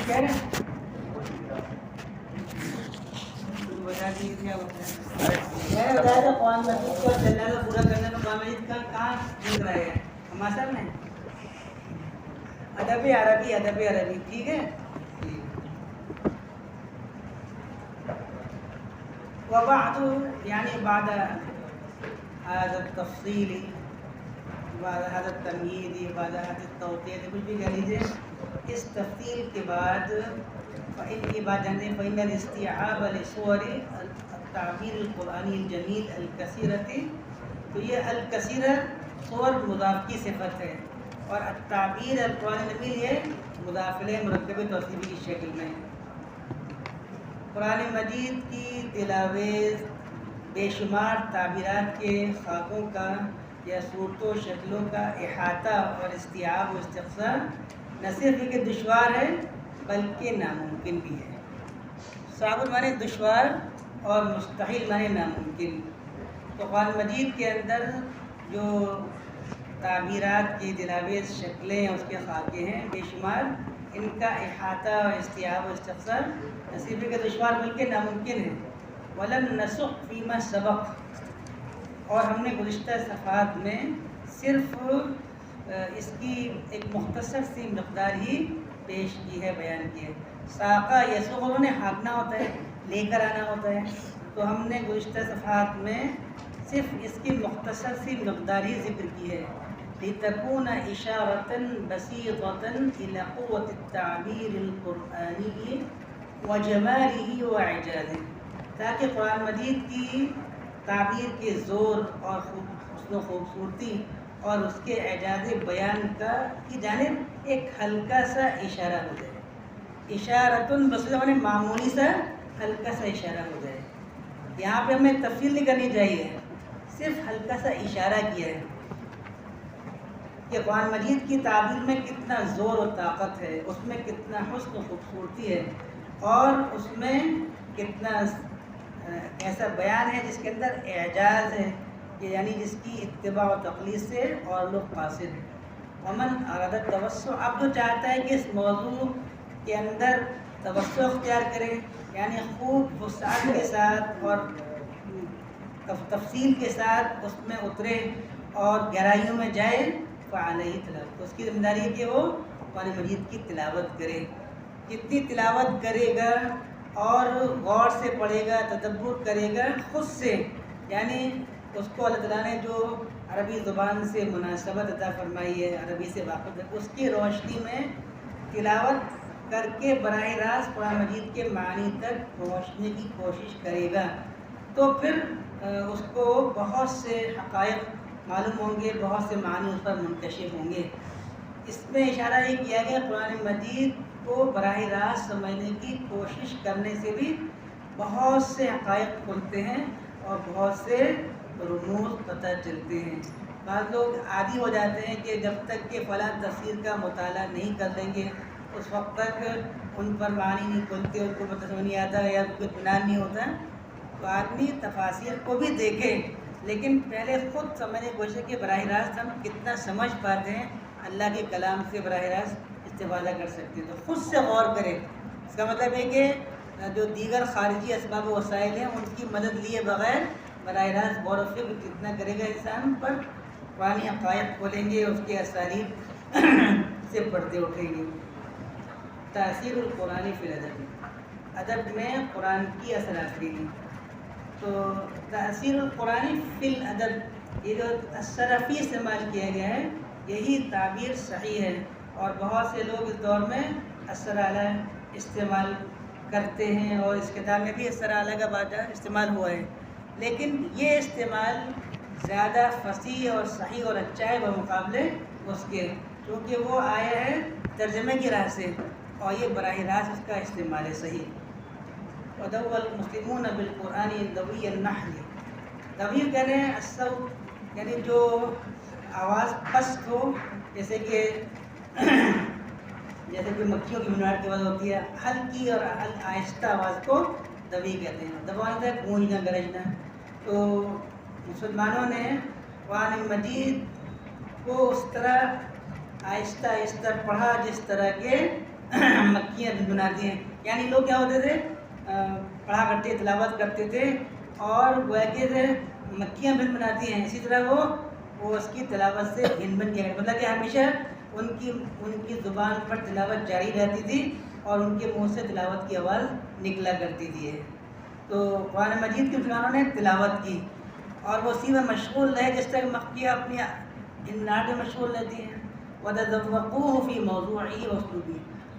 کہہ رہے ہیں بتا دیجیے کیا ہوتا ہے. میں نے بتایا تھا قرآن مجید کو دلالہ پورا کرنے میں قرآن مجید کا کہاں مل رہا ہے ہمارے سامنے ادب عربی ٹھیک ہے. وبعد یعنی بعد هذا التفصیل بعد هذا التمہید بعد هذا التوضیح کچھ بھی کہہ لیجیے. اس تفصیل کے بعد فإن کی بات جانتے ہیں فإن الاستيعاب لصور التعبیر القرآنی الجمیل الکثیرۃ. تو یہ الکثیرہ صور مضاف کی صفت ہے اور التعبیر القرآن الجمیل یہ مضاف الیہ مرکب توصیفی کی شکل میں. قرآن مجید کی تلاوت بے شمار تعبیرات کے خاکوں کا یا صورتوں شکلوں کا احاطہ اور استیعاب و استقصاء نہ صرف کہ دشوار ہے بلکہ ناممکن بھی ہے. صعب معنی دشوار اور مستحیل معنی ناممکن. تو قرآن مجید کے اندر جو تعبیرات کی تلاوت شکلیں اس کے خاکے ہیں بے شمار, ان کا احاطہ اور استیعاب و استقصاء نہ صرف کہ دشوار بلکہ ناممکن ہے. ولم نسخ فیما سبق, اور ہم نے گزشتہ صفحات میں صرف اس کی ایک مختصر سی مقدار ہی پیش کی ہے, بیان کی ہے. ساقہ یسوق انہوں نے ہانکنا ہوتا ہے, لے کر آنا ہوتا ہے. تو ہم نے گزشتہ صفحات میں صرف اس کی مختصر سی مقدار ہی ذکر کی ہے. لتكون إشارة بسيطة إلى قوة التعبير القرآني وجماله وإعجازه, تاکہ قرآن مجید کی تعبیر کے زور اور حسن و خوبصورتی اور اس کے اعجاز بیان کی جانب ایک ہلکا سا اشارہ ہو جائے. اشارتن بسیط میں معمولی سا ہلکا سا اشارہ ہو جائے. یہاں پہ ہمیں تفصیل نہیں کرنی چاہیے, صرف ہلکا سا اشارہ کیا ہے کہ قرآن مجید کی تعبیر میں کتنا زور و طاقت ہے, اس میں کتنا حسن و خوبصورتی ہے, اور اس میں کتنا ایسا بیان ہے جس کے اندر اعجاز ہے, کہ یعنی جس کی اتباع و تقلید سے اور لوگ قاصر ہیں. ومن اراد التوسع, اب جو چاہتا ہے کہ اس موضوع کے اندر توسع اختیار کرے, یعنی خوب وسعت کے ساتھ اور تفصیل کے ساتھ اس میں اترے اور گہرائیوں میں جائے, فعلیہ تلاوت, تو اس کی ذمہ داری ہے کہ وہ قرآن مجید کی تلاوت کرے. کتنی تلاوت کرے گا اور غور سے پڑھے گا, تدبر کرے گا خود سے, یعنی اس کو اللہ تعالیٰ نے جو عربی زبان سے مناسبت عطا فرمائی ہے, عربی سے واقف ہے, اس کی روشنی میں تلاوت کر کے براہ راست قرآن مجید کے معنی تک پہنچنے کی کوشش کرے گا, تو پھر اس کو بہت سے حقائق معلوم ہوں گے, بہت سے معنی اس پر منکشف ہوں گے. اس میں اشارہ یہ کیا گیا قرآن مجید کو براہ راست سمجھنے کی کوشش کرنے سے بھی بہت سے حقائق کھلتے ہیں اور بہت سے رموز پتہ چلتے ہیں. بعض لوگ عادی ہو جاتے ہیں کہ جب تک کہ فلاں تفسیر کا مطالعہ نہیں کر لیں گے اس وقت تک ان پر معنی نہیں کھلتے, ان کو پتہ سمجھ نہیں آتا یا ان کو اطمینان نہیں ہوتا. تو آدمی تفاسیر کو بھی دیکھے, لیکن پہلے خود سمجھنے کی کوشش کہ براہ راست ہم کتنا سمجھ پاتے ہیں, اللہ کے کلام سے براہ راست استفادہ کر سکتے ہیں. تو خود سے غور کرے. اس کا مطلب ہے کہ جو دیگر خارجی اسباب و وسائل ہیں ان کی مدد لیے بغیر براہ راست غور و فکر کتنا کرے گا انسان پر, قرآنی حقائق کھولیں گے, اس کے اسالیب سے پڑھتے اٹھیں گے. تاثیر القرآن فی الادب, ادب میں قرآن کی اثر آفرینی. تو تاثیر القرآن فی الادب, یہ جو الصرفی استعمال کیا گیا ہے یہی تعبیر صحیح ہے, اور بہت سے لوگ اس دور میں اثر اعلیٰ استعمال کرتے ہیں, اور اس کتاب میں بھی اثر اعلیٰ کا بات استعمال ہوا ہے. لیکن یہ استعمال زیادہ فصیح اور صحیح اور اچھا ہے بمقابلے اس کے, کیونکہ وہ آیا ہے ترجمے کی راہ سے, اور یہ براہ راست اس کا استعمال ہے صحیح. ودو المسلمون بالقرآن دوی النحل, دوی کہہ رہے ہیں الصوت یعنی جو آواز پست ہو, جیسے کہ مکھیوں کی بناٹ کی آواز ہوتی ہے, ہلکی اور آہستہ آواز کو دوی کہتے ہیں. دبانا ہے گونجنا, گرجنا. تو مسلمانوں نے قرآن مجید کو اس طرح آہستہ آہستہ پڑھا جس طرح کے مکیاں بناتی ہیں. یعنی لوگ کیا ہوتے تھے پڑھا کرتے تلاوت کرتے تھے اور گویا کہ مکیاں بن بناتی ہیں، اسی طرح وہ اس کی تلاوت سے بن بن گیا، مطلب کہ ہمیشہ ان کی زبان پر تلاوت جاری رہتی تھی اور ان کے منہ سے تلاوت کی آواز نکلا کرتی تھی. تو قرآن مجید کے مسلمانوں نے تلاوت کی اور وہ اسی میں مشغول رہے جس طرح مکیاں اپنی املاک میں مشغول رہتی ہیں. وَتَذَوَّقُوهُ فِي مَوْضُوعِهِ وَأُسْلُوبِهِ،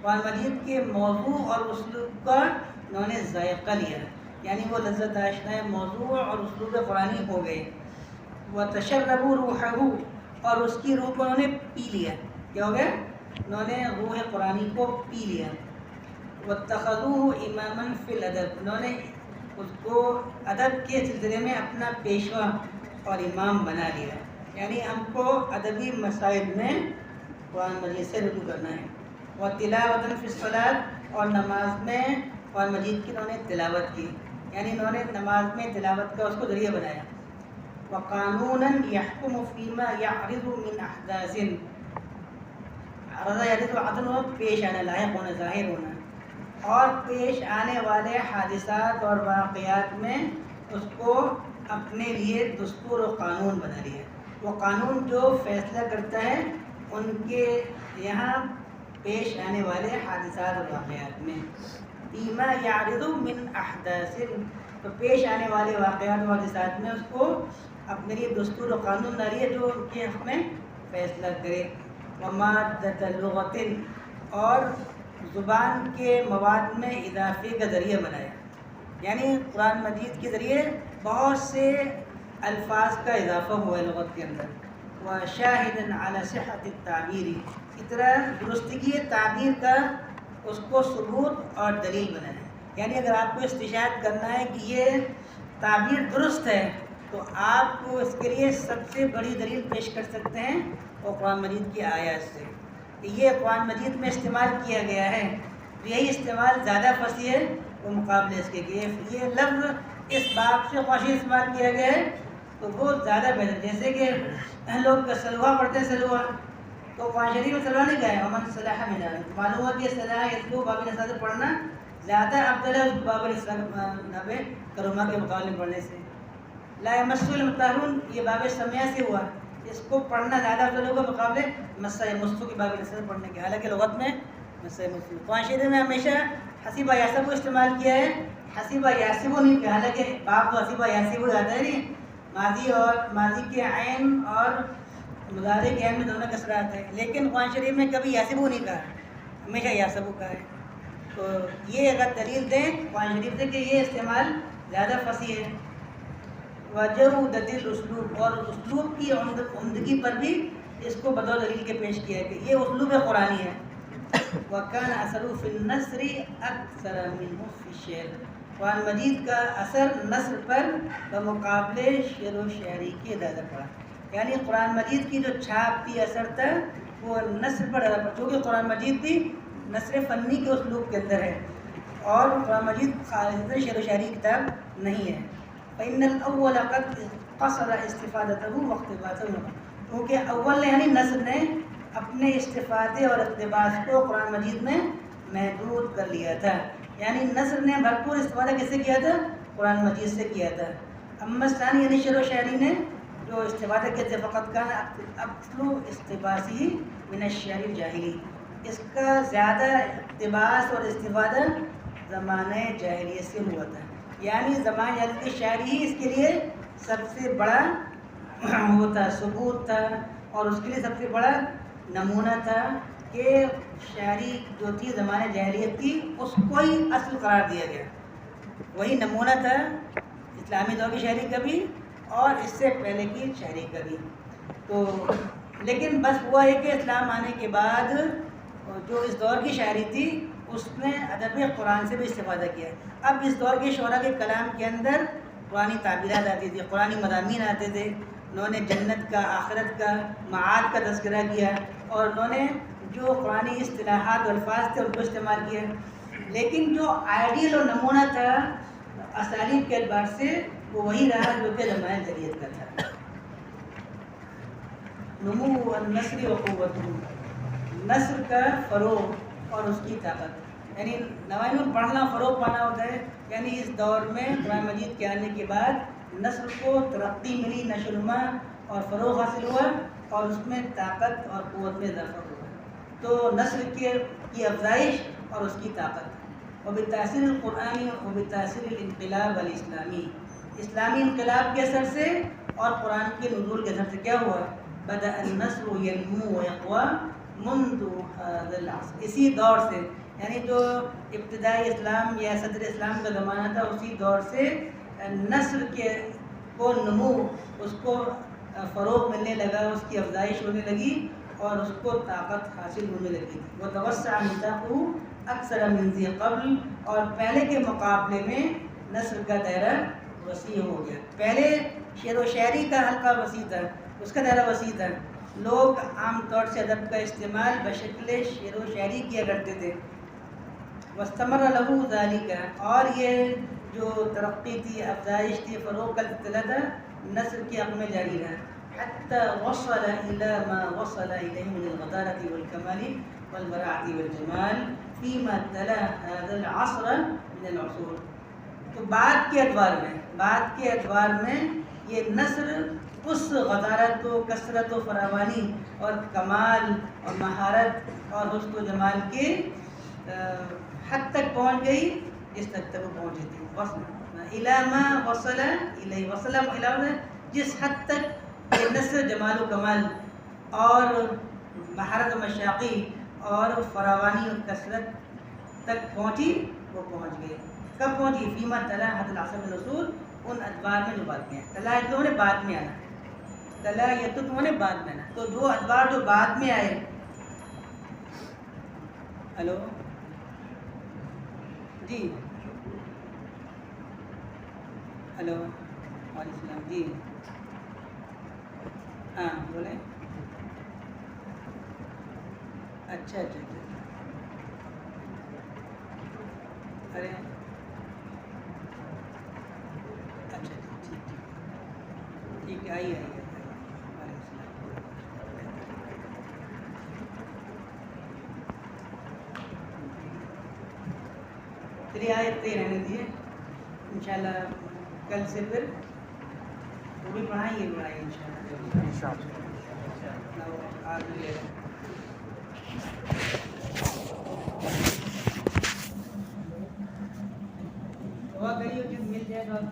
قرآن مجید کے موضوع اور اسلوب کا انہوں نے ذائقہ لیا، یعنی وہ لذت آشنا موضوع اور اسلوب قرآنی ہو گئے. وَتَشَرَّبُوا رُوحَهُ، اور اس کی روح کو انہوں نے پی لیا. کیا ہو گیا؟ انہوں نے روح قرآنی کو پی لیا. وَاتَّخَذُوهُ إِمَامًا فِي الْأَدَبِ، انہوں نے اس کو ادب کے سلسلے میں اپنا پیشوا اور امام بنا لیا. یعنی ہم کو ادبی مسائل میں قرآن مجید سے رجوع کرنا ہے. وَتِلَاوَةً فِي الصَّلَاةِ، اور نماز میں قرآن مجید کی انہوں نے تلاوت کی، یعنی انہوں نے نماز میں تلاوت کا اس کو ذریعہ بنایا. وَقَانُونًا يَحْكُمُ فِي مَا يَعْرِضُ مِنْ أَحْدَاثٍ، عرض یعرض عدل و پیش آنا، لاحق ہونا، ظاہر ہونا، اور پیش آنے والے حادثات اور واقعات میں اس کو اپنے لیے دستور و قانون بنا لیا. وہ قانون جو فیصلہ کرتا ہے ان کے یہاں پیش آنے والے حادثات اور واقعات میں. فیما یعرض من احداث، تو پیش آنے والے واقعات و حادثات میں اس کو اپنے لیے دستور و قانون بنا لیا جو ان کے حق میں فیصلہ کرے. ومادۃ لغۃ، اور زبان کے مواد میں اضافے کا ذریعہ بنایا، یعنی قرآن مجید کے ذریعے بہت سے الفاظ کا اضافہ ہوا ہے لغت کے اندر. وشاہدًا علی صحۃ التعبیر، اس طرح درستگی تعبیر کا اس کو ثبوت اور دلیل بنایا. یعنی اگر آپ کو استشہاد کرنا ہے کہ یہ تعبیر درست ہے تو آپ کو اس کے لیے سب سے بڑی دلیل پیش کر سکتے ہیں اور قرآن مجید کی آیات سے کہ یہ قرآن مجید میں استعمال کیا گیا ہے، یہی استعمال زیادہ فصیح ہے وہ مقابلے اس کے. یہ لفظ اس باب سے خوشی استعمال کیا گیا ہے تو وہ زیادہ بہتر. جیسے کہ لوگ سلوہ پڑھتے ہیں، سلوہ تو قرآن شریف میں سلوہ نہیں گیا، ومن صلح من، معلوم ہے کہ صلاح اسلو باب النساء سے پڑھنا زیادہ افضل ہے اس باب النساء کرما کے مقابلے پڑھنے سے. لا یمسہ المطہرون، یہ باب سمیہ سے ہوا، اس کو پڑھنا زیادہ افضل ہوگا مقابلے مسح مسو کی باب النساء پڑھنے کے. حالانکہ لغت میں مسح مسو، قرآن شریف میں ہمیشہ حسیبہ یاسب کو استعمال کیا ہے، حسیبہ یاسب نہیں کہا. حالانکہ باب تو حسیبہ یاسب ہو جاتا ہے نہیں، ماضی اور ماضی کے عین اور مضارع کے عین میں دونوں کسرہ آتا ہے، لیکن قرآن شریف میں کبھی یاسب نہیں کہا، ہمیشہ یاسب کہا ہے. تو یہ اگر دلیل دیں قرآن شریف سے کہ یہ استعمال زیادہ فصیح ہے. وجودۃ الاسلوب، اور اسلوب کی عمدگی پر بھی اس کو بطور دلیل کے پیش کیا ہے کہ یہ اسلوب قرآنی ہے. وکان اثر فی النثر اکثر منہ فی الشعر، قرآن مجید کا اثر نثر پر بمقابلے شعر و شاعری کے زیادہ پڑا. یعنی قرآن مجید کی جو چھاپ تھی، اثر تھا، وہ نثر پر زیادہ پڑا، کیونکہ قرآن مجید بھی نثر فنی کے اسلوب کے اندر ہے اور قرآن مجید خالص شعر و شاعری کتاب نہیں ہے. فإن الأول قد قصر استفادته واقتباسه، کیونکہ اول نے یعنی نثر نے اپنے استفادے اور اقتباس کو قرآن مجید میں محدود کر لیا تھا. یعنی نثر نے بھرپور استفادہ کس سے کیا تھا؟ قرآن مجید سے کیا تھا. اما ثانی یعنی شعر و شاعری نے جو استفادہ کیا تھا، فقط کان اصل اقتباسی من الشعر الجاہلی، اس کا زیادہ اقتباس اور استفادہ زمانۂ جاہلیت سے ہوا تھا. یعنی زمانۂ جاہلیت کی شاعری ہی اس کے لیے سب سے بڑا وہ تھا، ثبوت تھا، اور اس کے لیے سب سے بڑا نمونہ تھا کہ شاعری جو تھی زمانۂ جاہلیت کی اس کو ہی اصل قرار دیا گیا. وہی نمونہ تھا اسلامی دور کی شاعری کا بھی اور اس سے پہلے کی شاعری کا بھی. تو لیکن بس ہوا ہے کہ اسلام آنے کے بعد جو اس دور کی شاعری تھی اس نے ادب قرآن سے بھی استفادہ کیا. اب اس دور کے شعراء کے کلام کے اندر قرآنی تعبیرات آتی تھی، قرآنی مضامین آتے تھے. انہوں نے جنت کا، آخرت کا، معاد کا تذکرہ کیا اور انہوں نے جو قرآنی اصطلاحات و الفاظ تھے ان کو استعمال کیا. لیکن جو آئیڈیل اور نمونہ تھا اسالیب کے اعتبار سے وہ وہی رہا جو کہ زمانۂ جاہلیت کا تھا. نمو النثر و قوت، نثر کا فروغ اور اس کی طاقت. یعنی نوائن میں پڑھنا فروغ پانا ہوتا ہے. یعنی اس دور میں قرآن مجید کے آنے کے بعد نسل کو ترقی ملی، نشو و نما اور فروغ حاصل ہوا، اور اس میں طاقت اور قوت میں اضافہ ہوا. تو نسل کی افزائش اور اس کی طاقت. وبتاثیر القرآن وبتاثیر الانقلاب الاسلامی، اسلامی انقلاب کے اثر سے اور قرآن کے نزول کے اثر سے کیا ہوا؟ بدأ النسل ينمو ويقوى منذ هذا العصر، اسی دور سے، یعنی جو ابتدائی اسلام یا صدر اسلام کا زمانہ تھا اسی دور سے نسل کو نمو، اس کو فروغ ملنے لگا، اس کی افزائش ہونے لگی اور اس کو طاقت حاصل ہونے لگی. وتوسع نطاقه اکثر من ذی قبل، اور پہلے کے مقابلے میں نسل کا دائرہ وسیع ہو گیا. پہلے شعر و شاعری کا حلقہ وسیع تھا، اس کا دائرہ وسیع تھا. لوگ عام طور سے ادب کا استعمال بشکل شعر و شاعری کیا کرتے تھے. واستمر له ذلك، اور یہ جو ترقی تھی، افزائش تھی، فروغ کا سلسلہ تھا، نسل کے حق میں جاری رہا. حتى وصل إلى ما وصل إليه من الغزارة والكمال والبراعة والجمال فيما تلا هذا العصر من العصور. تو بعد کے ادوار میں یہ نثر اس غزارت و کثرت و فراوانی اور کمال اور مہارت اور حسن و جمال کے حد تک پہنچ گئی جس تک وہ پہنچی تھی. الی ما وصل الی، وصل الی، جس حد تک یہ نثر جمال و کمال اور مہارت و مشاقی اور فراوانی اور کثرت تک پہنچی، وہ پہنچ گئی. کب پہنچی؟ فیما تلا حد العصر من الرسول، ان ادوار میں جو بعد میں آئے. تلا یہ نے بعد میں آنا، تلا یہ تو نے بعد میں آنا. تو جو ادوار جو بعد میں آئے، ہلو جی، ہلو وعلیکم السلام جی، ہاں بولیں. اچھا اچھا اچھا، ارے اچھا ٹھیک ہے، آئیے آئیے. چلیے آیت پہ رہنے دیے، انشاءاللہ کل سے پھر وہ بھی پڑھائیں گے انشاءاللہ. دعا کریے کہ مل جائے تو آپ